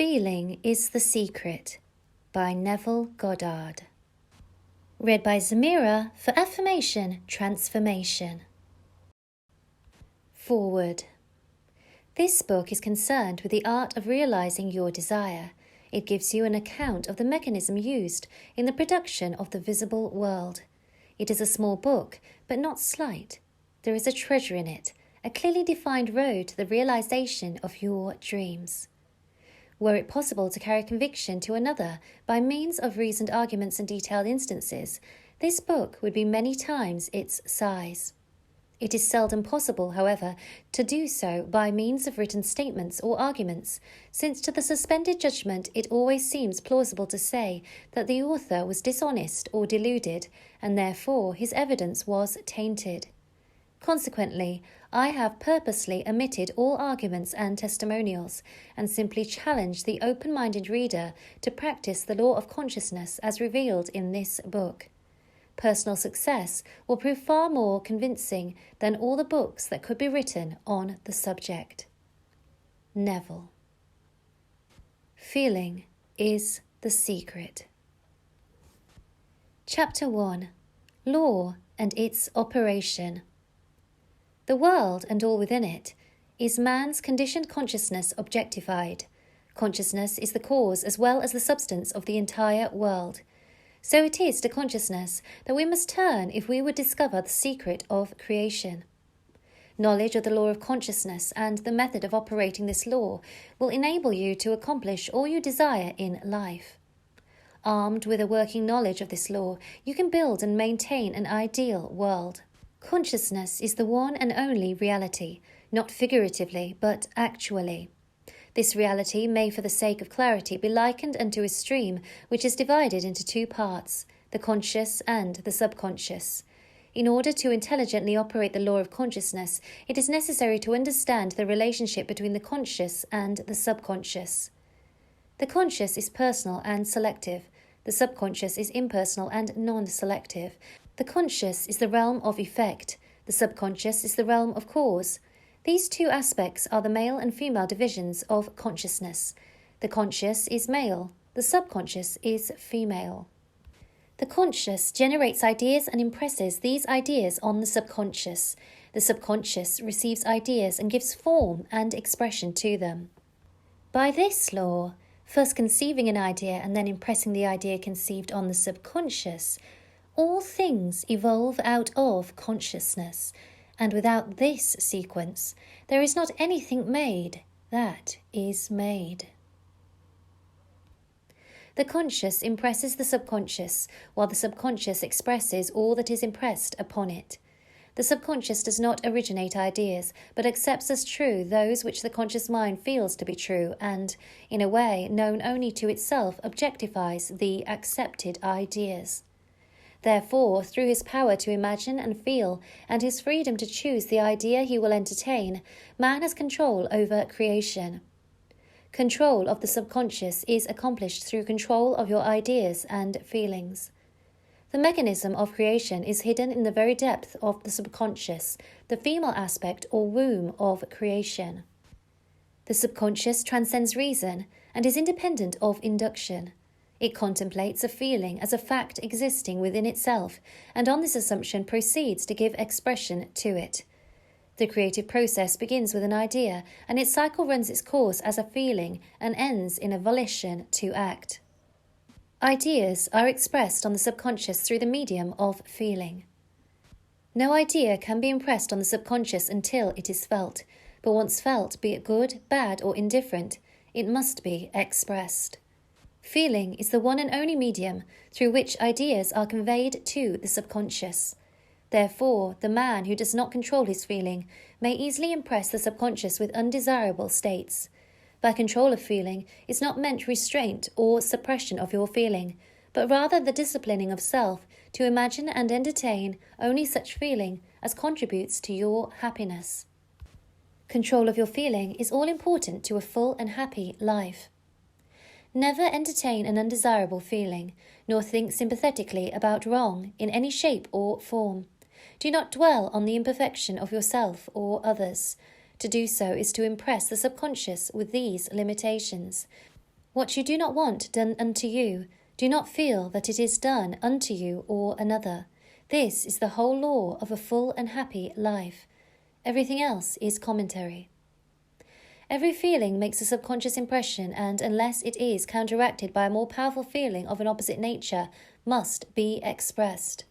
Feeling is the Secret by Neville Goddard. Read by Zemira for Affirmation Transformation. Foreword. This book is concerned with the art of realizing your desire. It gives you an account of the mechanism used in the production of the visible world. It is a small book, but not slight. There is a treasure in it, a clearly defined road to the realization of your dreams. Were it possible to carry conviction to another by means of reasoned arguments and detailed instances, this book would be many times its size. It is seldom possible, however, to do so by means of written statements or arguments, since to the suspended judgment it always seems plausible to say that the author was dishonest or deluded, and therefore his evidence was tainted. Consequently, I have purposely omitted all arguments and testimonials, and simply challenged the open-minded reader to practice the law of consciousness as revealed in this book. Personal success will prove far more convincing than all the books that could be written on the subject. Neville. Feeling is the Secret. Chapter 1. Law and its Operation. The world and all within it is man's conditioned consciousness objectified. Consciousness is the cause as well as the substance of the entire world. So it is to consciousness that we must turn if we would discover the secret of creation. Knowledge of the law of consciousness and the method of operating this law will enable you to accomplish all you desire in life. Armed with a working knowledge of this law, you can build and maintain an ideal world. Consciousness is the one and only reality, not figuratively, but actually. This reality may, for the sake of clarity, be likened unto a stream which is divided into two parts, the conscious and the subconscious. In order to intelligently operate the law of consciousness, it is necessary to understand the relationship between the conscious and the subconscious. The conscious is personal and selective. The subconscious is impersonal and non-selective. The conscious is the realm of effect. The subconscious is the realm of cause. These two aspects are the male and female divisions of consciousness. The conscious is male. The subconscious is female. The conscious generates ideas and impresses these ideas on the subconscious. The subconscious receives ideas and gives form and expression to them. By this law, first conceiving an idea and then impressing the idea conceived on the subconscious, all things evolve out of consciousness, and without this sequence, there is not anything made that is made. The conscious impresses the subconscious, while the subconscious expresses all that is impressed upon it. The subconscious does not originate ideas, but accepts as true those which the conscious mind feels to be true, and, in a way known only to itself, objectifies the accepted ideas. Therefore, through his power to imagine and feel, and his freedom to choose the idea he will entertain, man has control over creation. Control of the subconscious is accomplished through control of your ideas and feelings. The mechanism of creation is hidden in the very depth of the subconscious, the female aspect or womb of creation. The subconscious transcends reason and is independent of induction. It contemplates a feeling as a fact existing within itself, and on this assumption proceeds to give expression to it. The creative process begins with an idea, and its cycle runs its course as a feeling and ends in a volition to act. Ideas are expressed on the subconscious through the medium of feeling. No idea can be impressed on the subconscious until it is felt, but once felt, be it good, bad, or indifferent, it must be expressed. Feeling is the one and only medium through which ideas are conveyed to the subconscious. Therefore, the man who does not control his feeling may easily impress the subconscious with undesirable states. By control of feeling is not meant restraint or suppression of your feeling, but rather the disciplining of self to imagine and entertain only such feeling as contributes to your happiness. Control of your feeling is all important to a full and happy life. Never entertain an undesirable feeling, nor think sympathetically about wrong in any shape or form. Do not dwell on the imperfection of yourself or others. To do so is to impress the subconscious with these limitations. What you do not want done unto you, do not feel that it is done unto you or another. This is the whole law of a full and happy life. Everything else is commentary. Every feeling makes a subconscious impression, and unless it is counteracted by a more powerful feeling of an opposite nature, must be expressed.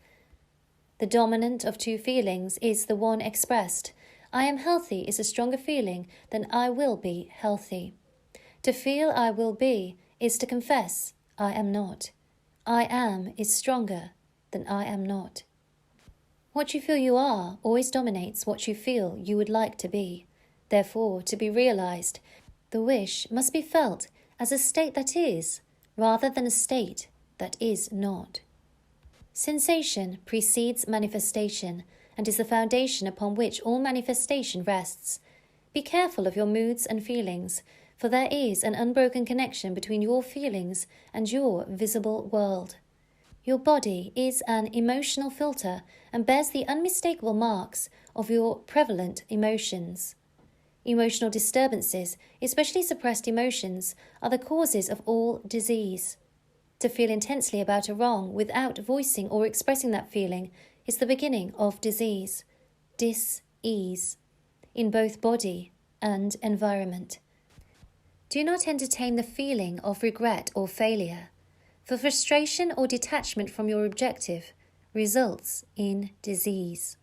The dominant of two feelings is the one expressed. I am healthy is a stronger feeling than I will be healthy. To feel I will be is to confess I am not. I am is stronger than I am not. What you feel you are always dominates what you feel you would like to be. Therefore, to be realized, the wish must be felt as a state that is, rather than a state that is not. Sensation precedes manifestation and is the foundation upon which all manifestation rests. Be careful of your moods and feelings, for there is an unbroken connection between your feelings and your visible world. Your body is an emotional filter and bears the unmistakable marks of your prevalent emotions. Emotional disturbances, especially suppressed emotions, are the causes of all disease. To feel intensely about a wrong without voicing or expressing that feeling is the beginning of disease, dis-ease, in both body and environment. Do not entertain the feeling of regret or failure, for frustration or detachment from your objective results in disease.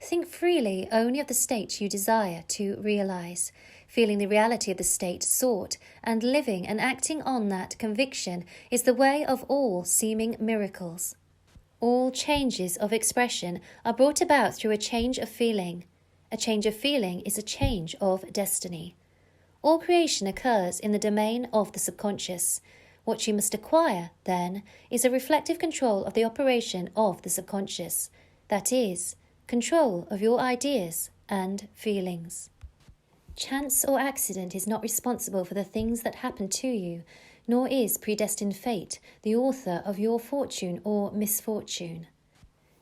Think freely only of the state you desire to realize, feeling the reality of the state sought, and living and acting on that conviction is the way of all seeming miracles. All changes of expression are brought about through a change of feeling. A change of feeling is a change of destiny. All creation occurs in the domain of the subconscious. What you must acquire, then, is a reflective control of the operation of the subconscious, that is, control of your ideas and feelings. Chance or accident is not responsible for the things that happen to you, nor is predestined fate the author of your fortune or misfortune.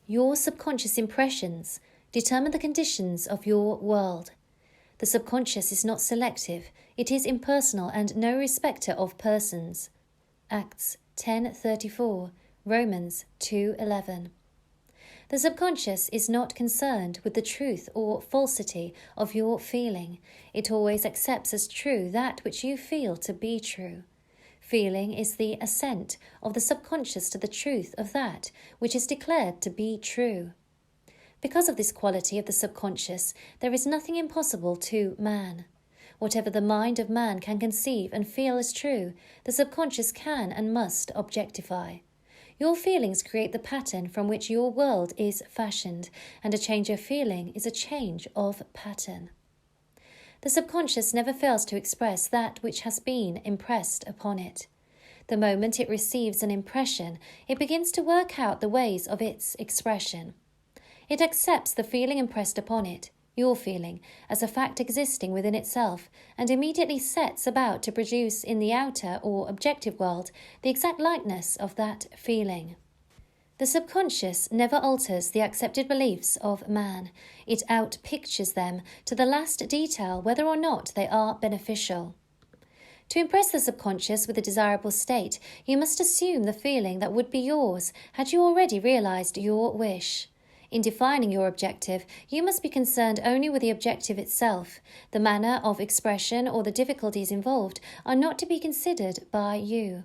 Your subconscious impressions determine the conditions of your world. The subconscious is not selective, it is impersonal and no respecter of persons. Acts 10:34, Romans 2:11. The subconscious is not concerned with the truth or falsity of your feeling. It always accepts as true that which you feel to be true. Feeling is the assent of the subconscious to the truth of that which is declared to be true. Because of this quality of the subconscious, there is nothing impossible to man. Whatever the mind of man can conceive and feel as true, the subconscious can and must objectify. Your feelings create the pattern from which your world is fashioned, and a change of feeling is a change of pattern. The subconscious never fails to express that which has been impressed upon it. The moment it receives an impression, it begins to work out the ways of its expression. It accepts the feeling impressed upon it, your feeling, as a fact existing within itself, and immediately sets about to produce in the outer or objective world the exact likeness of that feeling. The subconscious never alters the accepted beliefs of man. It outpictures them to the last detail whether or not they are beneficial. To impress the subconscious with a desirable state, you must assume the feeling that would be yours had you already realized your wish. In defining your objective, you must be concerned only with the objective itself. The manner of expression or the difficulties involved are not to be considered by you.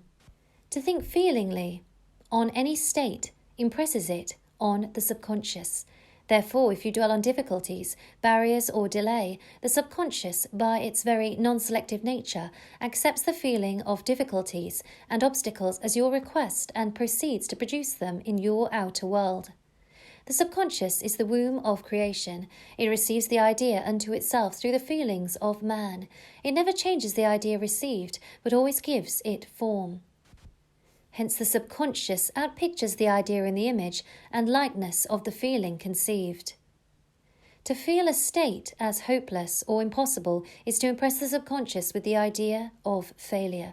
To think feelingly on any state impresses it on the subconscious. Therefore, if you dwell on difficulties, barriers or delay, the subconscious, by its very non-selective nature, accepts the feeling of difficulties and obstacles as your request and proceeds to produce them in your outer world. The subconscious is the womb of creation. It receives the idea unto itself through the feelings of man. It never changes the idea received, but always gives it form. Hence the subconscious outpictures the idea in the image and likeness of the feeling conceived. To feel a state as hopeless or impossible is to impress the subconscious with the idea of failure.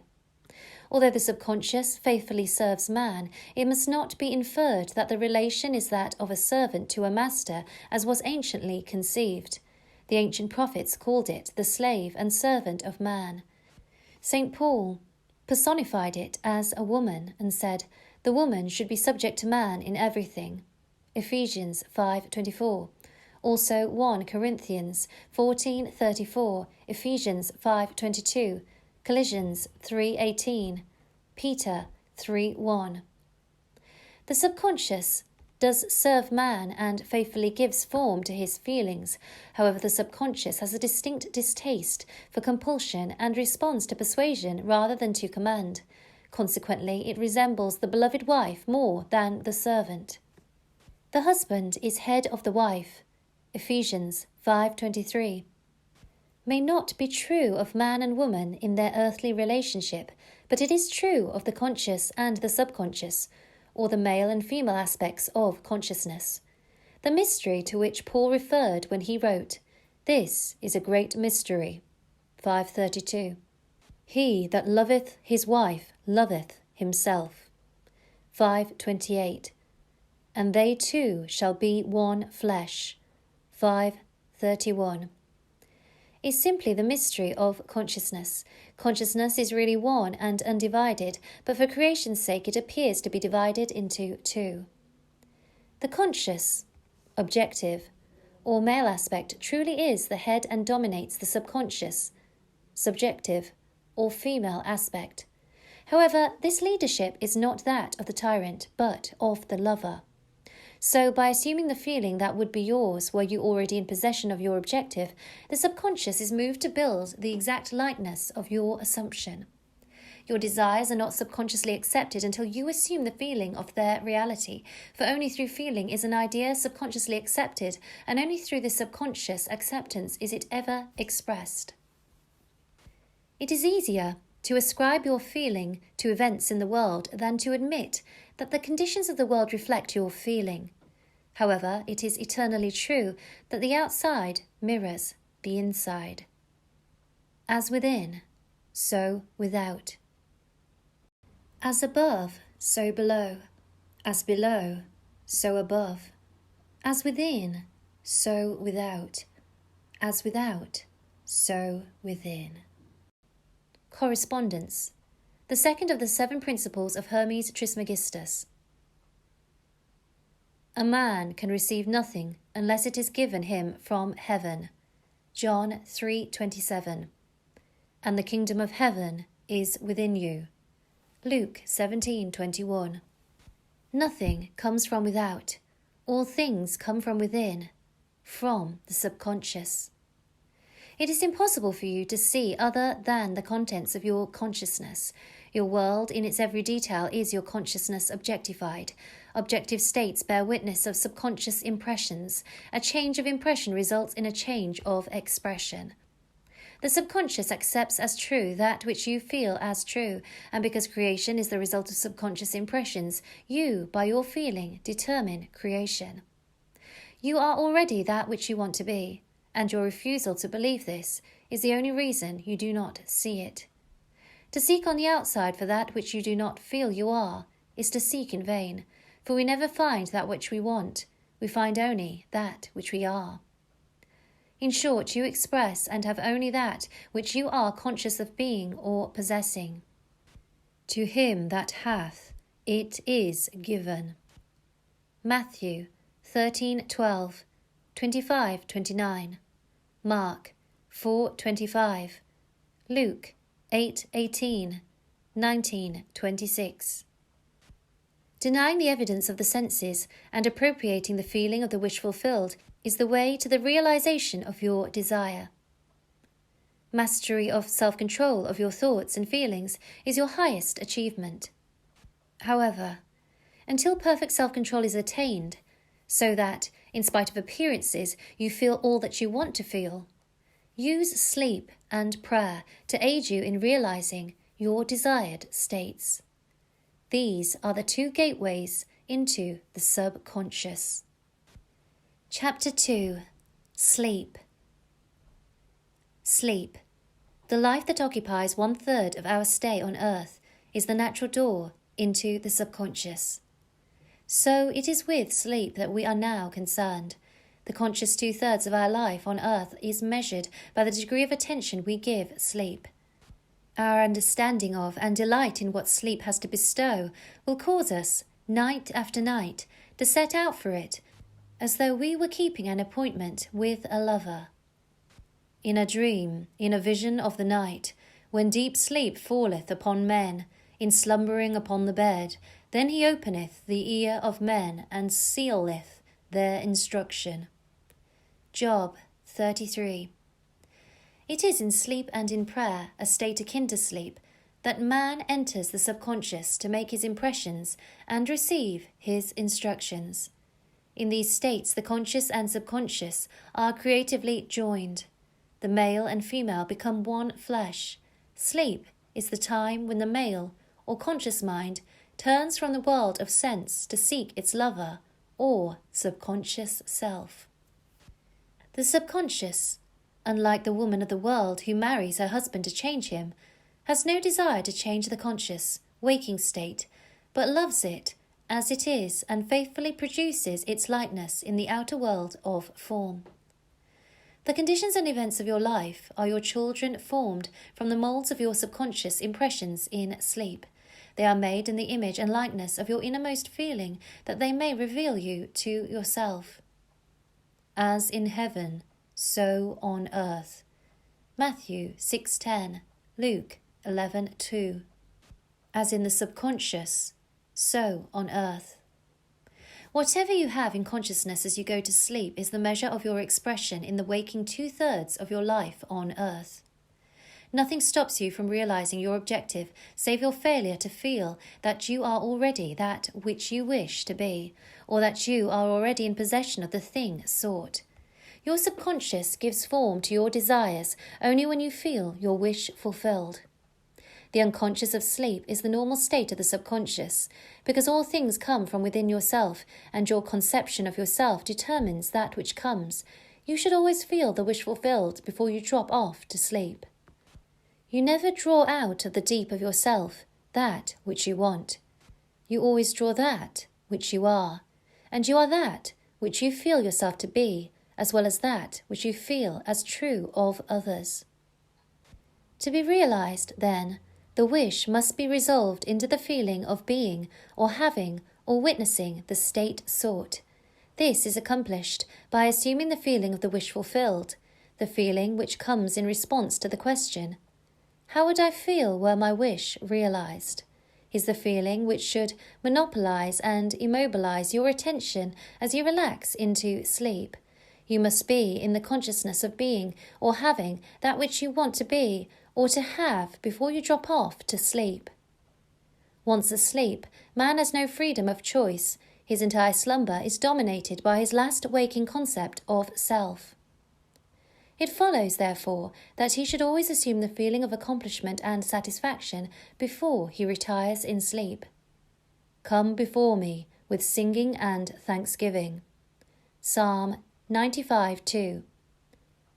Although the subconscious faithfully serves man, it must not be inferred that the relation is that of a servant to a master, as was anciently conceived. The ancient prophets called it the slave and servant of man. St. Paul personified it as a woman and said, "The woman should be subject to man in everything." Ephesians 5:24. Also 1 Corinthians 14:34, Ephesians 5:22, Colossians 3:18, Peter 3:1. The subconscious does serve man and faithfully gives form to his feelings. However, the subconscious has a distinct distaste for compulsion and responds to persuasion rather than to command. Consequently, it resembles the beloved wife more than the servant. The husband is head of the wife. Ephesians 5:23. May not be true of man and woman in their earthly relationship, but it is true of the conscious and the subconscious, or the male and female aspects of consciousness. The mystery to which Paul referred when he wrote, "This is a great mystery." 5:32. He that loveth his wife loveth himself. 5:28. And they two shall be one flesh. 5:31. Is simply the mystery of consciousness. Consciousness is really one and undivided, but for creation's sake it appears to be divided into two. The conscious, objective, or male aspect truly is the head and dominates the subconscious, subjective, or female aspect. However, this leadership is not that of the tyrant, but of the lover. So, by assuming the feeling that would be yours were you already in possession of your objective, the subconscious is moved to build the exact likeness of your assumption. Your desires are not subconsciously accepted until you assume the feeling of their reality, for only through feeling is an idea subconsciously accepted, and only through this subconscious acceptance is it ever expressed. It is easier to ascribe your feeling to events in the world than to admit that the conditions of the world reflect your feeling. However, it is eternally true that the outside mirrors the inside. As within, so without. As above, so below. As below, so above. As within, so without. As without, so within. Correspondence. The second of the 7 principles of Hermes Trismegistus. A man can receive nothing unless it is given him from heaven. John 3:27. And the kingdom of heaven is within you. Luke 17:21. Nothing comes from without. All things come from within, from the subconscious. It is impossible for you to see other than the contents of your consciousness. Your world in its every detail is your consciousness objectified. Objective states bear witness of subconscious impressions. A change of impression results in a change of expression. The subconscious accepts as true that which you feel as true, and because creation is the result of subconscious impressions, you, by your feeling, determine creation. You are already that which you want to be, and your refusal to believe this is the only reason you do not see it. To seek on the outside for that which you do not feel you are is to seek in vain, for we never find that which we want, we find only that which we are. In short, you express and have only that which you are conscious of being or possessing. To him that hath, it is given. Matthew 13:12, 25:29. Mark 4:25, Luke 8:18, 19:26. Denying the evidence of the senses and appropriating the feeling of the wish fulfilled is the way to the realization of your desire. Mastery of self-control of your thoughts and feelings is your highest achievement. However, until perfect self-control is attained, so that, in spite of appearances, you feel all that you want to feel, use sleep and prayer to aid you in realizing your desired states. These are the 2 gateways into the subconscious. Chapter 2. Sleep. Sleep, the life that occupies 1/3 of our stay on earth, is the natural door into the subconscious. So it is with sleep that we are now concerned. The conscious 2/3 of our life on earth is measured by the degree of attention we give sleep. Our understanding of and delight in what sleep has to bestow will cause us, night after night, to set out for it, as though we were keeping an appointment with a lover. In a dream, in a vision of the night, when deep sleep falleth upon men, in slumbering upon the bed, then he openeth the ear of men, and sealeth their instruction. Job 33. It is in sleep and in prayer, a state akin to sleep, that man enters the subconscious to make his impressions and receive his instructions. In these states, the conscious and subconscious are creatively joined. The male and female become one flesh. Sleep is the time when the male, or conscious mind, turns from the world of sense to seek its lover, or subconscious self. The subconscious, unlike the woman of the world who marries her husband to change him, has no desire to change the conscious, waking state, but loves it as it is and faithfully produces its likeness in the outer world of form. The conditions and events of your life are your children formed from the moulds of your subconscious impressions in sleep. They are made in the image and likeness of your innermost feeling, that they may reveal you to yourself. As in heaven, so on earth. Matthew 6:10, Luke 11:2. As in the subconscious, so on earth. Whatever you have in consciousness as you go to sleep is the measure of your expression in the waking 2/3 of your life on earth. Nothing stops you from realizing your objective, save your failure to feel that you are already that which you wish to be, or that you are already in possession of the thing sought. Your subconscious gives form to your desires only when you feel your wish fulfilled. The unconscious of sleep is the normal state of the subconscious, because all things come from within yourself, and your conception of yourself determines that which comes. You should always feel the wish fulfilled before you drop off to sleep. You never draw out of the deep of yourself that which you want. You always draw that which you are, and you are that which you feel yourself to be, as well as that which you feel as true of others. To be realized, then, the wish must be resolved into the feeling of being, or having, or witnessing the state sought. This is accomplished by assuming the feeling of the wish fulfilled, the feeling which comes in response to the question, how would I feel were my wish realized? Is the feeling which should monopolize and immobilize your attention as you relax into sleep. You must be in the consciousness of being or having that which you want to be or to have before you drop off to sleep. Once asleep, man has no freedom of choice. His entire slumber is dominated by his last waking concept of self. It follows, therefore, that he should always assume the feeling of accomplishment and satisfaction before he retires in sleep. Come before me with singing and thanksgiving. Psalm 95:2.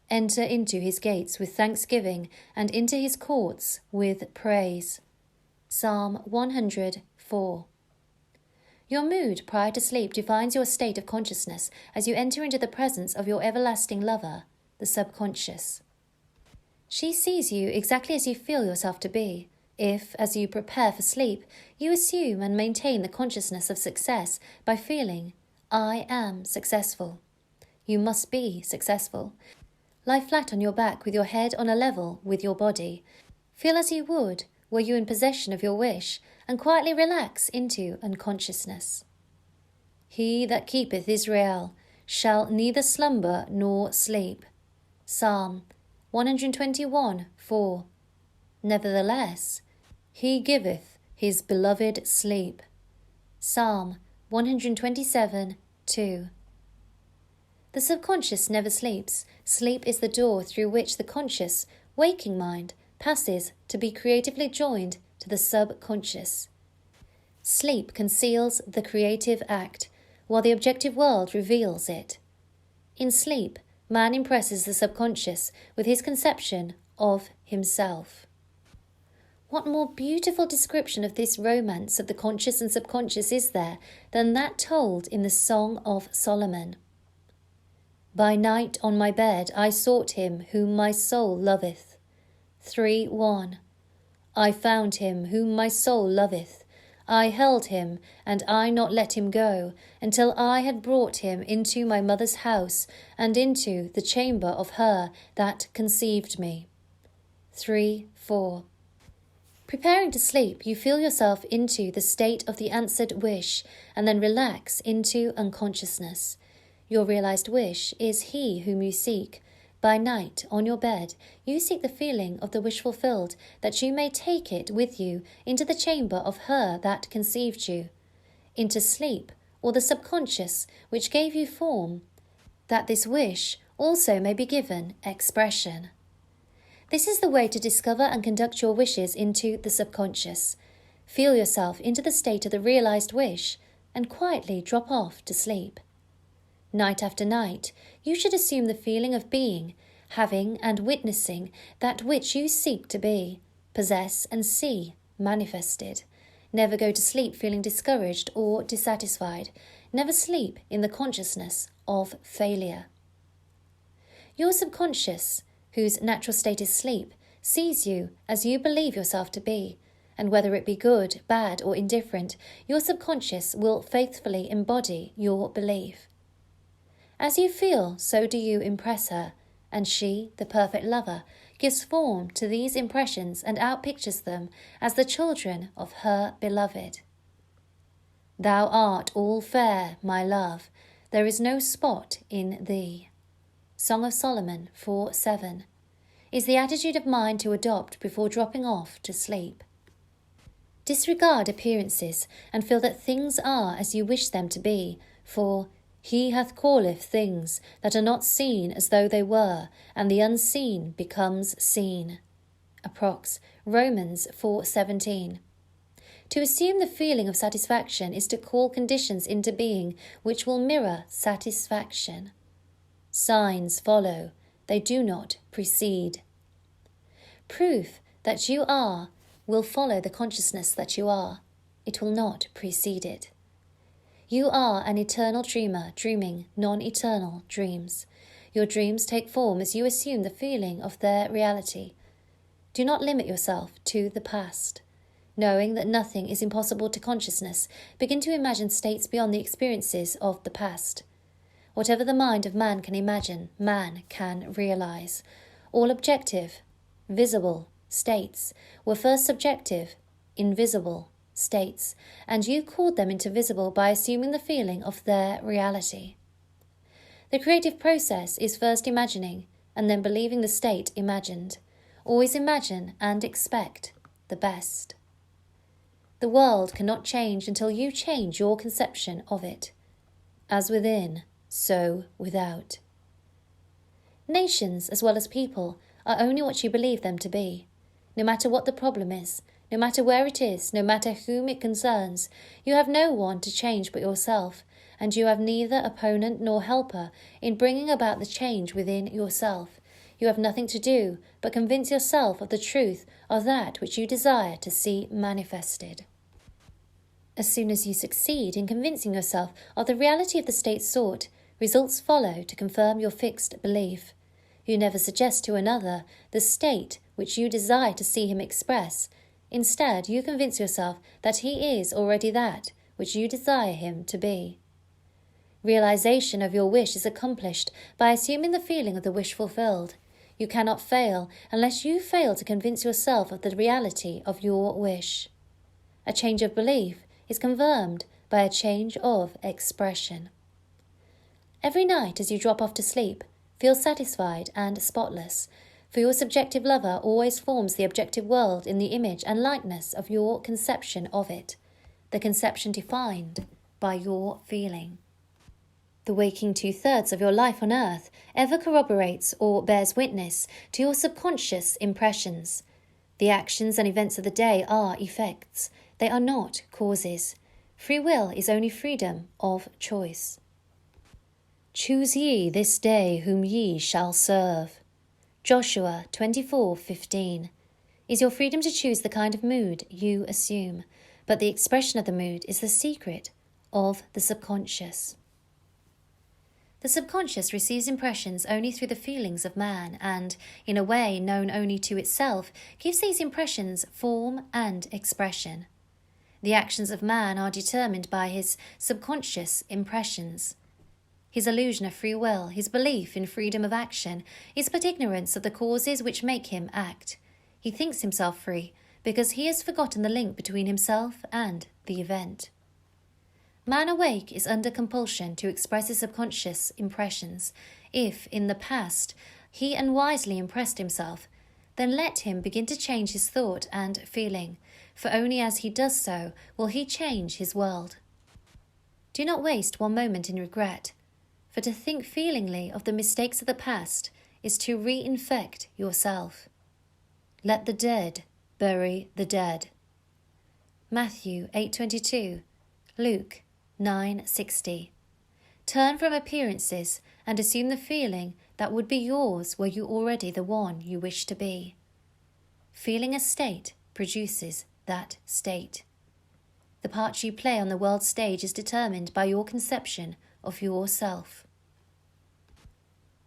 Enter into his gates with thanksgiving and into his courts with praise. Psalm 100:4. Your mood prior to sleep defines your state of consciousness as you enter into the presence of your everlasting lover, the subconscious. She sees you exactly as you feel yourself to be. If, as you prepare for sleep, you assume and maintain the consciousness of success by feeling, I am successful. You must be successful. Lie flat on your back with your head on a level with your body. Feel as you would were you in possession of your wish, and quietly relax into unconsciousness. He that keepeth Israel shall neither slumber nor sleep. Psalm 121:4. Nevertheless, he giveth his beloved sleep. Psalm 127:2. The subconscious never sleeps. Sleep is the door through which the conscious, waking mind passes to be creatively joined to the subconscious. Sleep conceals the creative act, while the objective world reveals it. In sleep, man impresses the subconscious with his conception of himself. What more beautiful description of this romance of the conscious and subconscious is there than that told in the Song of Solomon? By night on my bed I sought him whom my soul loveth. 3:1. I found him whom my soul loveth. I held him, and I not let him go, until I had brought him into my mother's house, and into the chamber of her that conceived me. 3:4. Preparing to sleep, you feel yourself into the state of the answered wish, and then relax into unconsciousness. Your realized wish is he whom you seek. By night, on your bed, you seek the feeling of the wish fulfilled, that you may take it with you into the chamber of her that conceived you, into sleep, or the subconscious which gave you form, that this wish also may be given expression. This is the way to discover and conduct your wishes into the subconscious. Feel yourself into the state of the realized wish, and quietly drop off to sleep. Night after night, you should assume the feeling of being, having and witnessing that which you seek to be, possess and see manifested. Never go to sleep feeling discouraged or dissatisfied. Never sleep in the consciousness of failure. Your subconscious, whose natural state is sleep, sees you as you believe yourself to be, and whether it be good, bad, or indifferent, your subconscious will faithfully embody your belief. As you feel, so do you impress her, and she, the perfect lover, gives form to these impressions and outpictures them as the children of her beloved. Thou art all fair, my love, there is no spot in thee. Song of Solomon 4:7 is the attitude of mind to adopt before dropping off to sleep. Disregard appearances and feel that things are as you wish them to be, for he hath calleth things that are not seen as though they were, and the unseen becomes seen. Approx. Romans 4:17. To assume the feeling of satisfaction is to call conditions into being which will mirror satisfaction. Signs follow, they do not precede. Proof that you are will follow the consciousness that you are. It will not precede it. You are an eternal dreamer, dreaming non-eternal dreams. Your dreams take form as you assume the feeling of their reality. Do not limit yourself to the past. Knowing that nothing is impossible to consciousness, begin to imagine states beyond the experiences of the past. Whatever the mind of man can imagine, man can realize. All objective, visible states were first subjective, invisible states, and you called them into visible by assuming the feeling of their reality. The creative process is first imagining and then believing the state imagined. Always imagine and expect the best. The world cannot change until you change your conception of it. As within, so without. Nations, as well as people, are only what you believe them to be. No matter what the problem is, no matter where it is, no matter whom it concerns, you have no one to change but yourself, and you have neither opponent nor helper in bringing about the change within yourself. You have nothing to do but convince yourself of the truth of that which you desire to see manifested. As soon as you succeed in convincing yourself of the reality of the state sought, results follow to confirm your fixed belief. You never suggest to another the state which you desire to see him express. Instead, you convince yourself that he is already that which you desire him to be. Realization of your wish is accomplished by assuming the feeling of the wish fulfilled. You cannot fail unless you fail to convince yourself of the reality of your wish. A change of belief is confirmed by a change of expression. Every night as you drop off to sleep, feel satisfied and spotless, for your subjective lover always forms the objective world in the image and likeness of your conception of it, the conception defined by your feeling. The waking 2/3 of your life on earth ever corroborates or bears witness to your subconscious impressions. The actions and events of the day are effects, they are not causes. Free will is only freedom of choice. Choose ye this day whom ye shall serve. Joshua 24:15 is your freedom to choose the kind of mood you assume, but the expression of the mood is the secret of the subconscious. The subconscious receives impressions only through the feelings of man and, in a way known only to itself, gives these impressions form and expression. The actions of man are determined by his subconscious impressions. His illusion of free will, his belief in freedom of action, is but ignorance of the causes which make him act. He thinks himself free because he has forgotten the link between himself and the event. Man awake is under compulsion to express his subconscious impressions. If, in the past, he unwisely impressed himself, then let him begin to change his thought and feeling, for only as he does so will he change his world. Do not waste one moment in regret, for to think feelingly of the mistakes of the past is to reinfect yourself. Let the dead bury the dead. Matthew 8:22, Luke 9:60. Turn from appearances and assume the feeling that would be yours were you already the one you wish to be. Feeling a state produces that state. The part you play on the world stage is determined by your conception of yourself.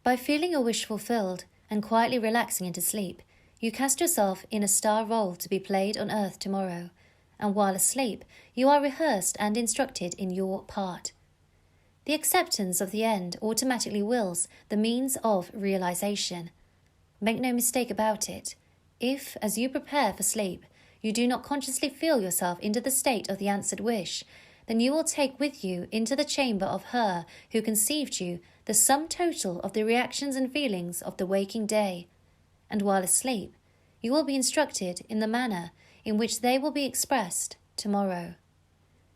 By feeling your wish fulfilled and quietly relaxing into sleep, you cast yourself in a star role to be played on earth tomorrow, and while asleep, you are rehearsed and instructed in your part. The acceptance of the end automatically wills the means of realization. Make no mistake about it. If, as you prepare for sleep, you do not consciously feel yourself into the state of the answered wish, then you will take with you into the chamber of her who conceived you the sum total of the reactions and feelings of the waking day, and while asleep, you will be instructed in the manner in which they will be expressed tomorrow.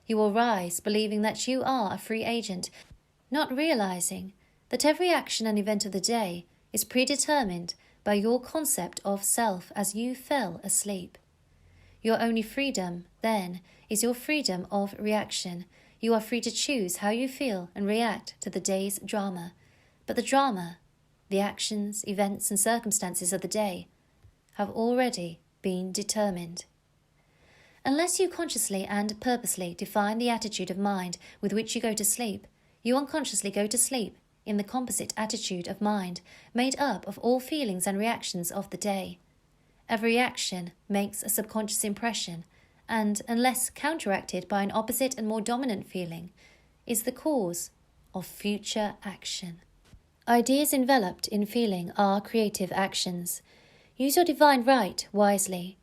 You will rise believing that you are a free agent, not realizing that every action and event of the day is predetermined by your concept of self as you fell asleep. Your only freedom, then, is your freedom of reaction. You are free to choose how you feel and react to the day's drama. But the drama, the actions, events, and circumstances of the day, have already been determined. Unless you consciously and purposely define the attitude of mind with which you go to sleep, you unconsciously go to sleep in the composite attitude of mind made up of all feelings and reactions of the day. Every action makes a subconscious impression, and, unless counteracted by an opposite and more dominant feeling, is the cause of future action. Ideas enveloped in feeling are creative actions. Use your divine right wisely.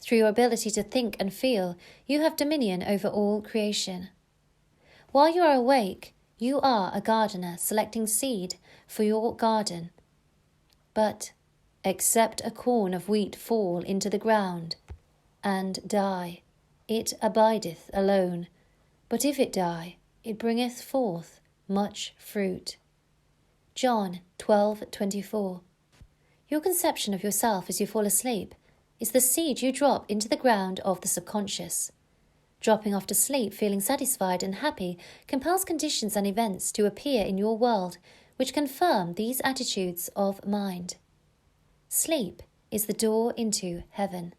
Through your ability to think and feel, you have dominion over all creation. While you are awake, you are a gardener selecting seed for your garden. But except a corn of wheat fall into the ground and die, it abideth alone. But if it die, it bringeth forth much fruit. John 12:24. Your conception of yourself as you fall asleep is the seed you drop into the ground of the subconscious. Dropping off to sleep feeling satisfied and happy compels conditions and events to appear in your world which confirm these attitudes of mind. Sleep is the door into heaven.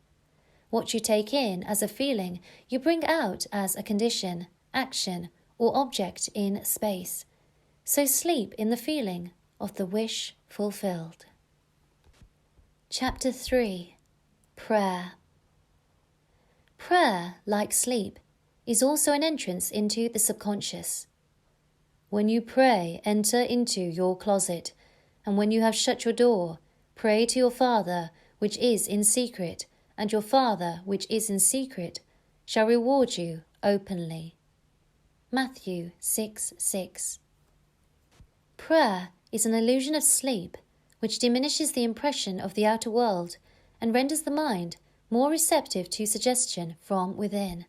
What you take in as a feeling, you bring out as a condition, action, or object in space. So sleep in the feeling of the wish fulfilled. Chapter 3. Prayer. Prayer, like sleep, is also an entrance into the subconscious. When you pray, enter into your closet, and when you have shut your door, pray to your Father which is in secret, and your Father which is in secret shall reward you openly. Matthew 6:6. Prayer is an illusion of sleep which diminishes the impression of the outer world and renders the mind more receptive to suggestion from within.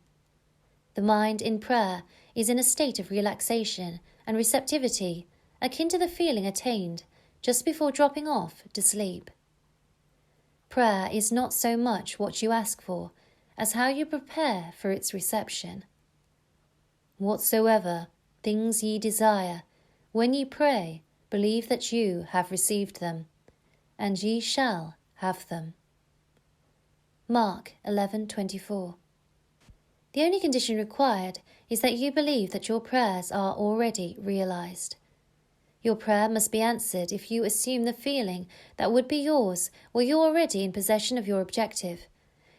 The mind in prayer is in a state of relaxation and receptivity akin to the feeling attained just before dropping off to sleep. Prayer is not so much what you ask for as how you prepare for its reception. Whatsoever things ye desire, when ye pray, believe that you have received them, and ye shall have them. Mark 11:24. The only condition required is that you believe that your prayers are already realized. Your prayer must be answered if you assume the feeling that would be yours were you already in possession of your objective.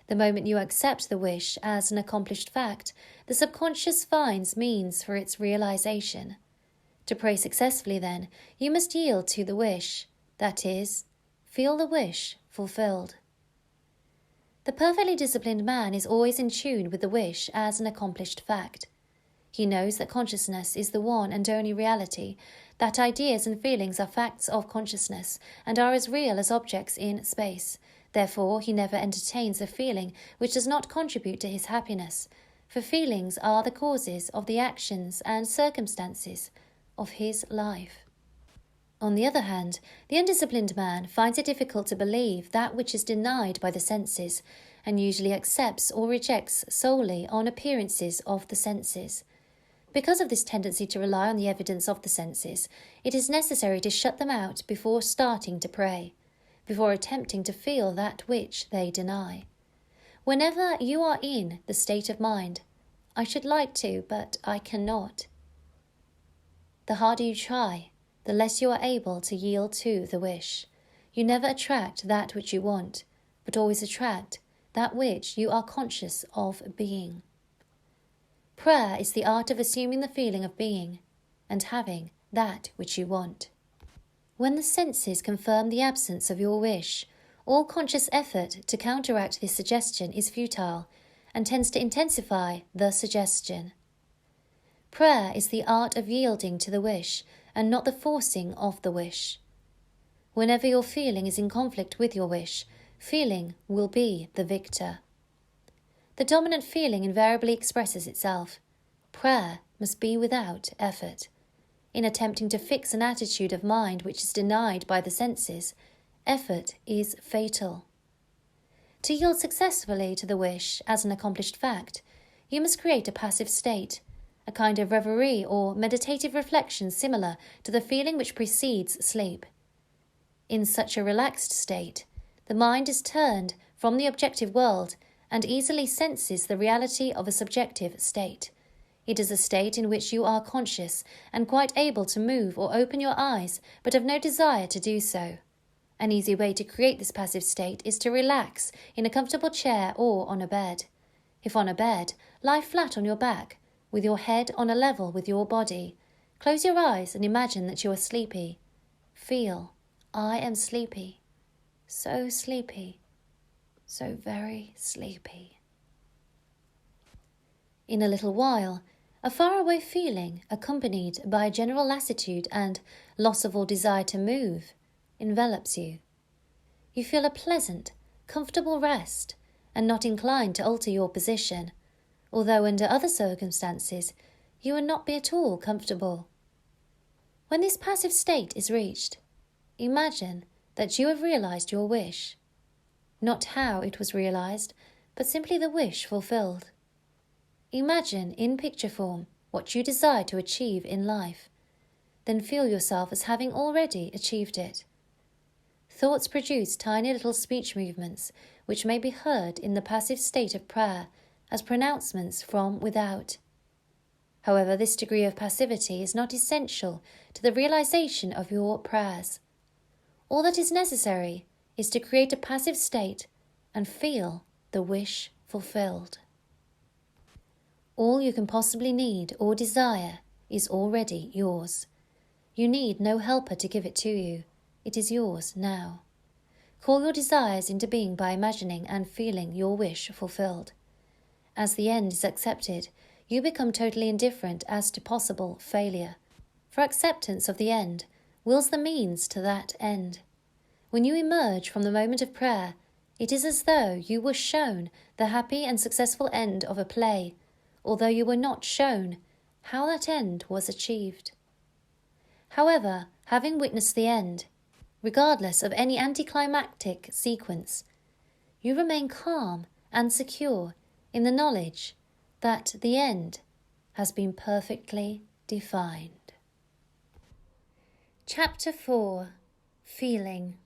The moment you accept the wish as an accomplished fact, the subconscious finds means for its realization. To pray successfully, then, you must yield to the wish, that is, feel the wish fulfilled. The perfectly disciplined man is always in tune with the wish as an accomplished fact. He knows that consciousness is the one and only reality, that ideas and feelings are facts of consciousness and are as real as objects in space. Therefore, he never entertains a feeling which does not contribute to his happiness, for feelings are the causes of the actions and circumstances of his life. On the other hand, the undisciplined man finds it difficult to believe that which is denied by the senses, and usually accepts or rejects solely on appearances of the senses. Because of this tendency to rely on the evidence of the senses, it is necessary to shut them out before starting to pray, before attempting to feel that which they deny. Whenever you are in the state of mind, "I should like to, but I cannot," the harder you try, the less you are able to yield to the wish. You never attract that which you want, but always attract that which you are conscious of being. Prayer is the art of assuming the feeling of being and having that which you want. When the senses confirm the absence of your wish, all conscious effort to counteract this suggestion is futile and tends to intensify the suggestion. Prayer is the art of yielding to the wish and not the forcing of the wish. Whenever your feeling is in conflict with your wish, feeling will be the victor. The dominant feeling invariably expresses itself. Prayer must be without effort. In attempting to fix an attitude of mind which is denied by the senses, effort is fatal. To yield successfully to the wish as an accomplished fact, you must create a passive state, a kind of reverie or meditative reflection similar to the feeling which precedes sleep. In such a relaxed state, the mind is turned from the objective world and easily senses the reality of a subjective state. It is a state in which you are conscious and quite able to move or open your eyes, but have no desire to do so. An easy way to create this passive state is to relax in a comfortable chair or on a bed. If on a bed, lie flat on your back, with your head on a level with your body. Close your eyes and imagine that you are sleepy. Feel, "I am sleepy, so sleepy, so very sleepy." In a little while, a faraway feeling, accompanied by a general lassitude and loss of all desire to move, envelops you. You feel a pleasant, comfortable rest, and not inclined to alter your position, although under other circumstances you would not be at all comfortable. When this passive state is reached, imagine that you have realized your wish. Not how it was realized, but simply the wish fulfilled. Imagine in picture form what you desire to achieve in life. Then feel yourself as having already achieved it. Thoughts produce tiny little speech movements which may be heard in the passive state of prayer as pronouncements from without. However, this degree of passivity is not essential to the realization of your prayers. All that is necessary is to create a passive state and feel the wish fulfilled. All you can possibly need or desire is already yours. You need no helper to give it to you. It is yours now. Call your desires into being by imagining and feeling your wish fulfilled. As the end is accepted, you become totally indifferent as to possible failure, for acceptance of the end wills the means to that end. When you emerge from the moment of prayer, it is as though you were shown the happy and successful end of a play, although you were not shown how that end was achieved. However, having witnessed the end, regardless of any anticlimactic sequence, you remain calm and secure in the knowledge that the end has been perfectly defined. Chapter 4. Feeling.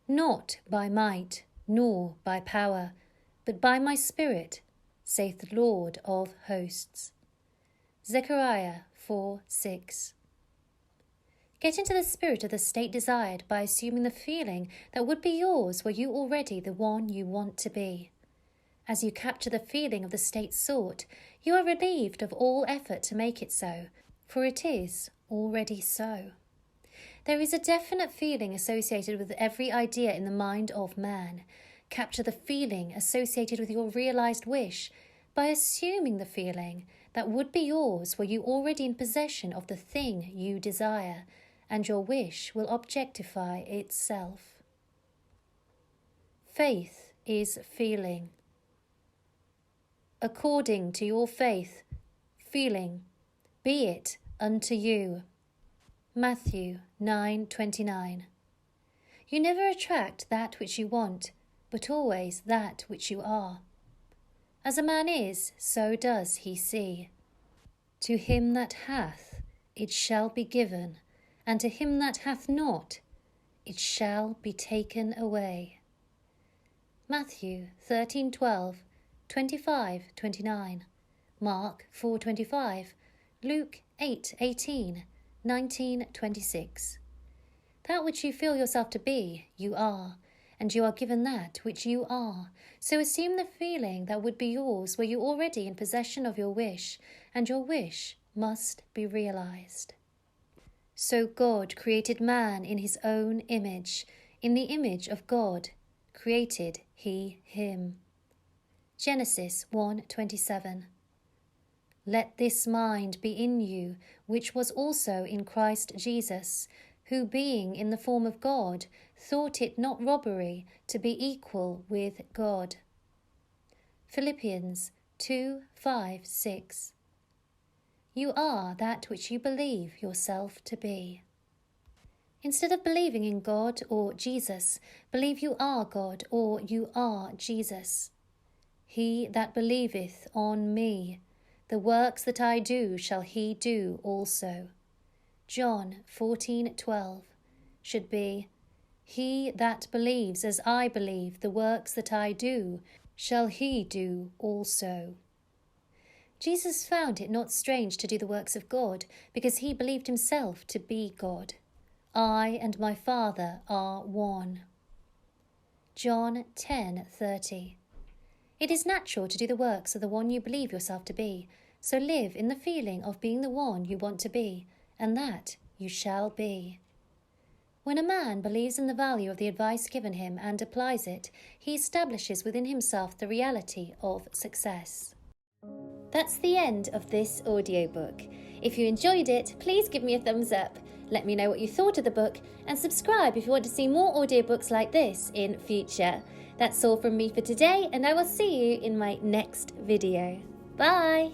Not by might, nor by power, but by my Spirit, saith the Lord of hosts. Zechariah 4:6. Get into the spirit of the state desired by assuming the feeling that would be yours were you already the one you want to be. As you capture the feeling of the state sought, you are relieved of all effort to make it so, for it is already so. There is a definite feeling associated with every idea in the mind of man. Capture the feeling associated with your realized wish by assuming the feeling that would be yours were you already in possession of the thing you desire, and your wish will objectify itself. Faith is feeling. According to your faith, feeling, be it unto you. Matthew 9:29. You never attract that which you want, but always that which you are. As a man is, so does he see. To him that hath, it shall be given, and to him that hath not, it shall be taken away. Matthew 13:12, 25:29, Mark 4:25, Luke 8:18, 19:26. That which you feel yourself to be, you are, and you are given that which you are. So assume the feeling that would be yours were you already in possession of your wish, and your wish must be realized. So God created man in his own image. In the image of God created he him. Genesis 1:27. Let this mind be in you, which was also in Christ Jesus, who being in the form of God, thought it not robbery to be equal with God. Philippians 2:5-6. You are that which you believe yourself to be. Instead of believing in God or Jesus, believe you are God or you are Jesus. He that believeth on me, the works that I do shall he do also. John 14:12 should be, he that believes as I believe, the works that I do shall he do also. Jesus found it not strange to do the works of God, because he believed himself to be God. I and my Father are one. John 10:30. It is natural to do the works of the one you believe yourself to be, so live in the feeling of being the one you want to be, and that you shall be. When a man believes in the value of the advice given him and applies it, he establishes within himself the reality of success. That's the end of this audiobook. If you enjoyed it, please give me a thumbs up. Let me know what you thought of the book, and subscribe if you want to see more audiobooks like this in future. That's all from me for today, and I will see you in my next video. Bye!